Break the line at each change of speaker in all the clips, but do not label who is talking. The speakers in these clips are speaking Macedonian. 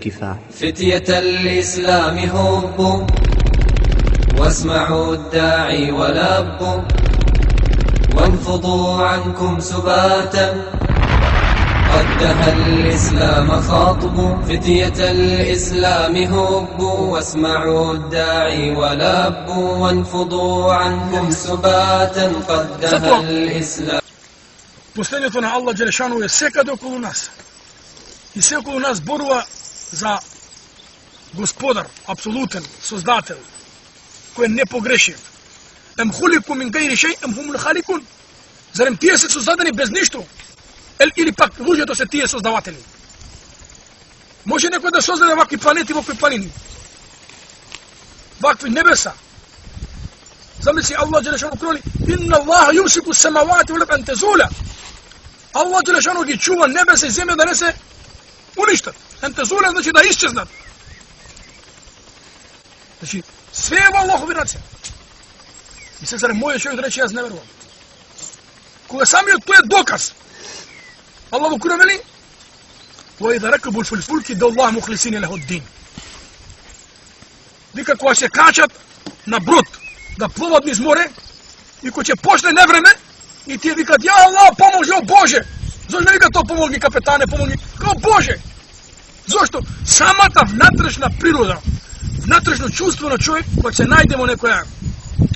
كفاح.
فتية الإسلام هبوا واسمعوا الداعي ولبوا وانفضوا عنكم سباتا قد دها الإسلام خاطبوا. فتية الإسلام هبوا واسمعوا الداعي ولبوا وانفضوا عنكم سباتا قد دها الإسلام.
Последното на Аллах Джелешану е секаде околу нас. И се околу нас борува за Господар, апсолутен, Создател, кој е непогрешив. Ем хулику мин гајри шеј, ем хумул халикун. Зарем тие се создадени без ништо? Или пак луѓето се тие создаватели? Може некој да создаде вакви планети, вакви планини, вакви небеса? Замисли Аллах Джелешану кроли: инна Аллаха юмсику самавати вал арда ан тазула. Аллах Джелешану ги чува небеса и земја да не се уништат. Ан тазула значи да исчезнат. Значи све е во Аллахови раце. И се зарем моје човек да рече јас не верувам. Кога самиот тој е доказ. Аллах во Куран вели: "Ва ида ракабу фил фулки да Аллах мухлисин леху дин." Вика кога се качат на брод да плуват низ море и кога ќе почне невреме и тие викат: "Ја Аллах, помогни, о Боже!" Зошто не вика тоа помогни капетане, помогни? Као Боже! Зошто? Самата внатрешна природа, внатрешно чувство на човек, кога се најде во некоја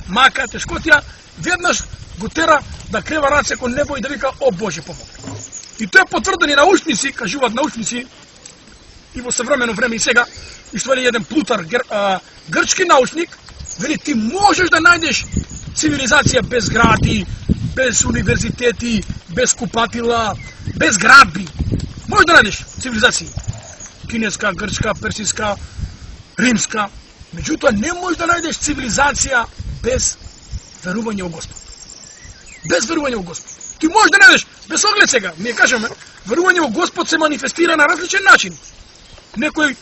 мака, тешкотија, веднаш го тера да крева раце кон небо и да вика: "О Боже, помогни." И тоа е потврдени научници, кажуваат научници и во современо време и сега, и што вели еден Плутар, грчки научник, вели: "Ти можеш да најдеш цивилизација без гради, без универзитети, без купатила, без градби. Можеш да најдеш цивилизации. Кинеска, грчка, персиска, римска. Меѓутоа не можеш да најдеш цивилизација без верување во Господ. Без верување во Господ. Ти можеш да најдеш, без оглед сега, ние кажеме, верување во Господ се манифестира на различен начин. Некој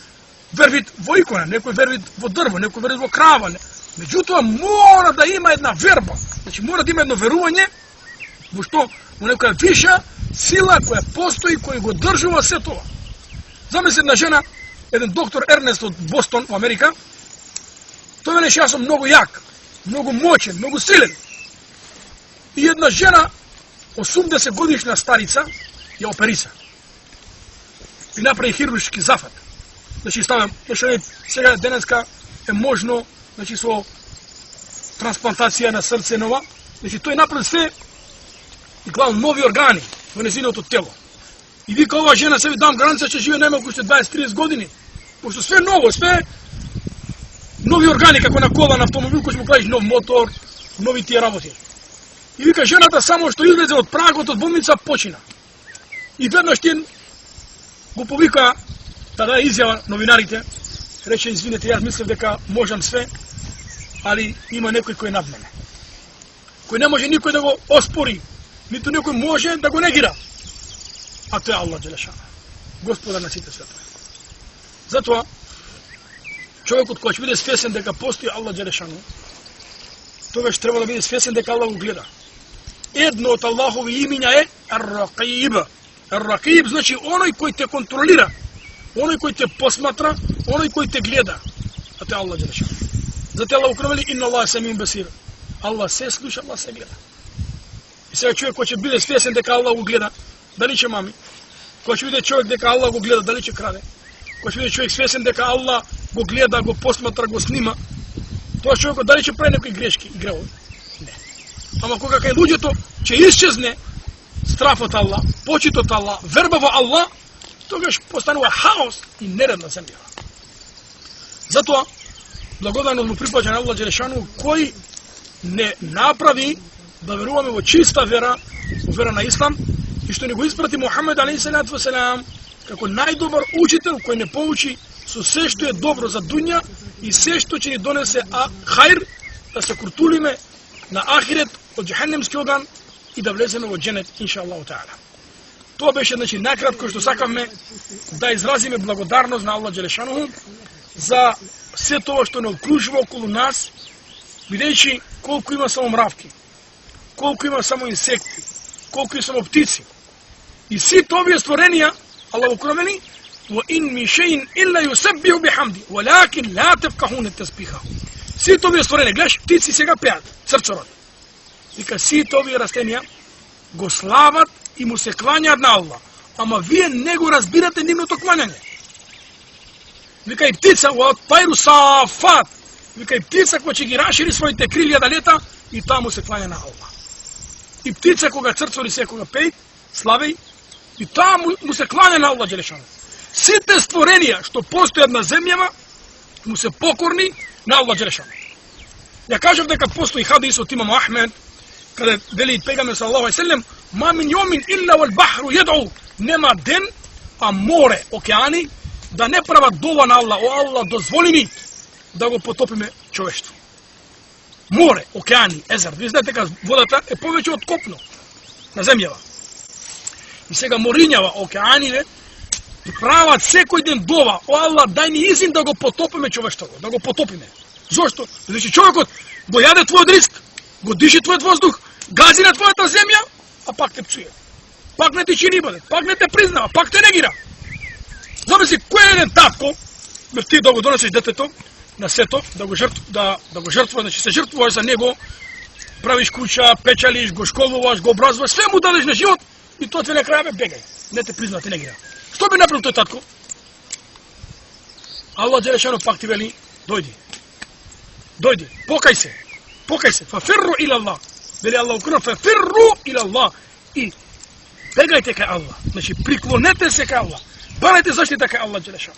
верви во икона, некој верви во дрво, некој верви во крава. Меѓутоа мора да има една верба. Значи мора да има едно верување во што, во некоја виша сила која постои, која го држува се тоа. Замисли една жена, еден доктор Ернест од Бостон, во Америка, тој велеше: "Јас сум многу јак, многу моćен, многу силен." И една жена, 80 годишна старица, ја опериса. И направи хируршки зафат. Значи ставам, сега денеска е можно, значи со трансплантација на срце нова, значи тој направи се и главно нови органи во незиното тело. И вика: "Ова жена се ви дам гаранција ќе живее најмалку уште 20-30 години, пошто све ново, све нови органи, како на кола, на автомобил, кој ќе му кладиш нов мотор, нови тие работи." И вика жената само што излезе од прагот од болница почина. И веднаш тие го повика да даде изјава новинарите, рече: "Извинете, јас мислев дека можам све, али има некој кој е над мене, кој не може никој да го оспори, ниту некој може да го негира, а тоа е Аллах Джелешану, Господар на сите светови." Затоа човекот кој ќе биде свесен дека постои Аллах Джелешану, тогаш треба да биде свесен дека Аллах го гледа. Едно од Аллахови имиња е Ар-Ракиб. Ар-Ракиб значи оној кој те контролира, оној кој те посматра, оној кој те гледа, а тоа е Аллах Джелешану. Затоа Аллах укрвели: "Инна Аллах самиун басир." Аллах се слуша, Аллах се гледа. И сега човек кој ќе биде свесен дека Аллах го гледа, дали ќе мами? Кој ќе биде човек дека Аллах го гледа, дали ќе краде? Кој ќе биде човек свесен дека Аллах го гледа, го посматра, го снима, тоа човекот дали ќе прави некои грешки и гревови? Не. Ама кога кај луѓето ќе исчезне страфот Аллах, почитот Аллах, верба во Аллах, тогаш постанува хаос и неред на земјава. Затоа благодарност му припаѓа на Аллах Джелешану, кој не направи да веруваме во чиста вера, во вера на Ислам, и што ни го испрати Мухамед алейхиссалату васелам како најдобар учител кој не поучи со се што е добро за дуња и се што ќе ни донесе хајр, да се куртулиме на ахирет од џехенемски оган и да влеземе во џенет иншааллаху таала. Тоа беше, значи, накратко што сакавме да изразиме благодарност на Аллах Джелешану за се тоа што не окружува околу нас, бидејќи колку има само мравки, колку има само инсекти, колку има само птици. И сите овие створенија, Аллах го кромени, وَإِن مِّن شَيْءٍ إِلَّا يُسَبِّحُ بِحَمْدِهِ وَلَكِنْ لَا تَفْقَهُونَ تَسْبِيحَهُ. Сите овие створения, гледаш, птици сега пеат, црчорат. Вика, сите овие растенија го слават и му се клањаат на Аллах, ама вие не го разбирате нивното клањање. Вика, и птица, од пайру сафат, вика, и птица која ќе ги рашири своите крилја да лета, и таа му се клања на Аллах. И птица кога црцори секога пеј, славеј, и таа му се клања на Аллах Джелешану. Сите створенија што постојат на земјава му се покорни на Аллах Джелешану. Ја кажав дека постои хадис од имам Ахмед, каде вели пегамбер саллаллаху алейхи селем, ма мин јомин илла вал бахру јед'у, нема ден, а море, океани, да не прават дова на Аллах, о Аллах дозволи ми да го потопиме човештво. Море, океани, езер, ви знаете дека водата е повеќе од копно на земјава. И сега морињава, океаниве, прават секој ден дова, о Аллах, дај ни изин да го потопиме човештво, да го потопиме. Зошто? Значи човекот го јаде твојот риск, го диши твојот воздух, гази на твојата земја, а пак те псуе. Пак не ти чини бъде, пак не те признава, пак те негира. Замисли, кој е еден татко, ти да го донесеш детето на сето, да го жртвуваш, значи се жртвуваш за него, правиш куќа, печалиш, го школуваш, го образуваш, све му дадеш на живот и тоа тве на крај бегај. Не те признава, те негира. Што би направил тој татко? Аллах Джелешану пак ти вели, дојди, покај се, фафирру ила Аллах. Вели Аллах укрно, фафирру ила Аллах. И бегајте кај Аллах. Значи, приклонете се кај Аллах. Барајте заштита кај Аллах Джелешану.